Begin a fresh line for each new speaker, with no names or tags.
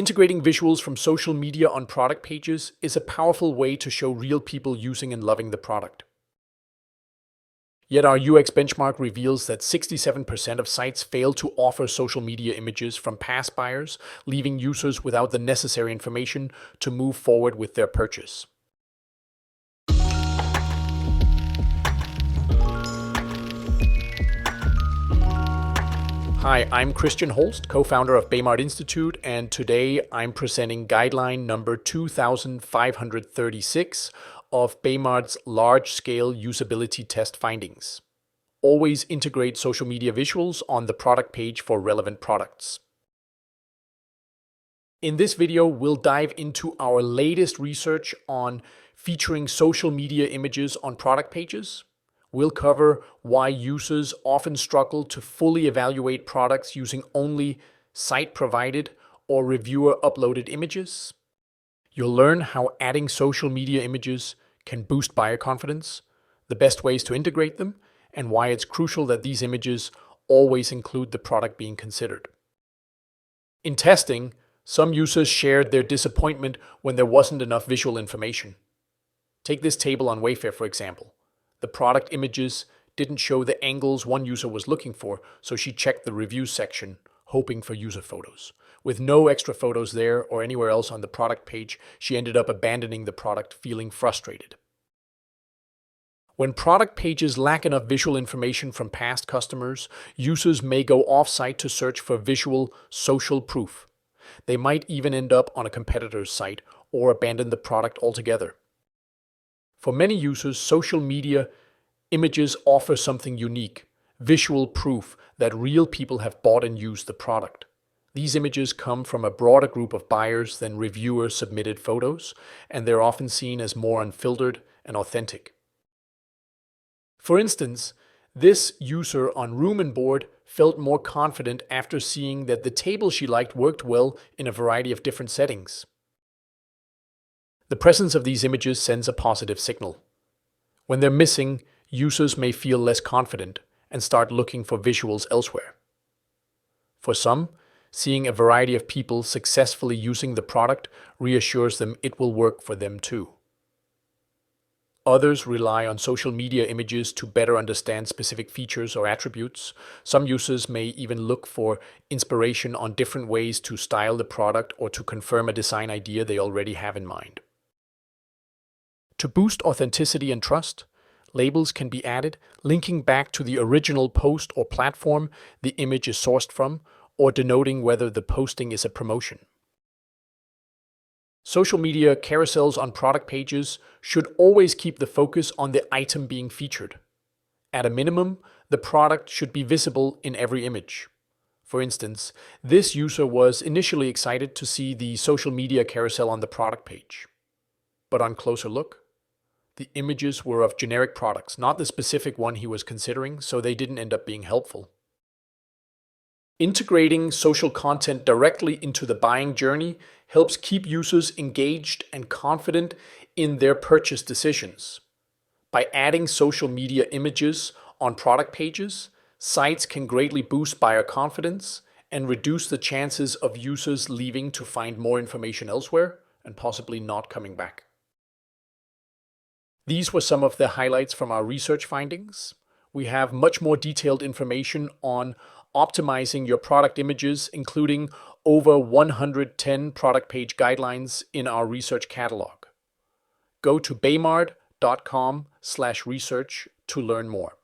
Integrating visuals from social media on product pages is a powerful way to show real people using and loving the product. Yet our UX benchmark reveals that 67% of sites fail to offer social media images from past buyers, leaving users without the necessary information to move forward with their purchase. Hi, I'm Christian Holst, co-founder of Baymard Institute, and today I'm presenting guideline number 2536 of Baymard's large-scale usability test findings. Always integrate social media visuals on the product page for relevant products. In this video, we'll dive into our latest research on featuring social media images on product pages. We'll cover why users often struggle to fully evaluate products using only site-provided or reviewer-uploaded images. You'll learn how adding social media images can boost buyer confidence, the best ways to integrate them, and why it's crucial that these images always include the product being considered. In testing, some users shared their disappointment when there wasn't enough visual information. Take this table on Wayfair, for example. The product images didn't show the angles one user was looking for, so she checked the reviews section, hoping for user photos. With no extra photos there or anywhere else on the product page, she ended up abandoning the product, feeling frustrated. When product pages lack enough visual information from past customers, users may go off-site to search for visual social proof. They might even end up on a competitor's site or abandon the product altogether. For many users, social media images offer something unique, visual proof that real people have bought and used the product. These images come from a broader group of buyers than reviewer-submitted photos, and they're often seen as more unfiltered and authentic. For instance, this user on Room and Board felt more confident after seeing that the table she liked worked well in a variety of different settings. The presence of these images sends a positive signal. When they're missing, users may feel less confident and start looking for visuals elsewhere. For some, seeing a variety of people successfully using the product reassures them it will work for them too. Others rely on social media images to better understand specific features or attributes. Some users may even look for inspiration on different ways to style the product or to confirm a design idea they already have in mind. To boost authenticity and trust, labels can be added, linking back to the original post or platform the image is sourced from, or denoting whether the posting is a promotion. Social media carousels on product pages should always keep the focus on the item being featured. At a minimum, the product should be visible in every image. For instance, this user was initially excited to see the social media carousel on the product page. But on closer look, the images were of generic products, not the specific one he was considering, so they didn't end up being helpful. Integrating social content directly into the buying journey helps keep users engaged and confident in their purchase decisions. By adding social media images on product pages, sites can greatly boost buyer confidence and reduce the chances of users leaving to find more information elsewhere and possibly not coming back. These were some of the highlights from our research findings. We have much more detailed information on optimizing your product images, including over 110 product page guidelines in our research catalog. Go to baymard.com/research to learn more.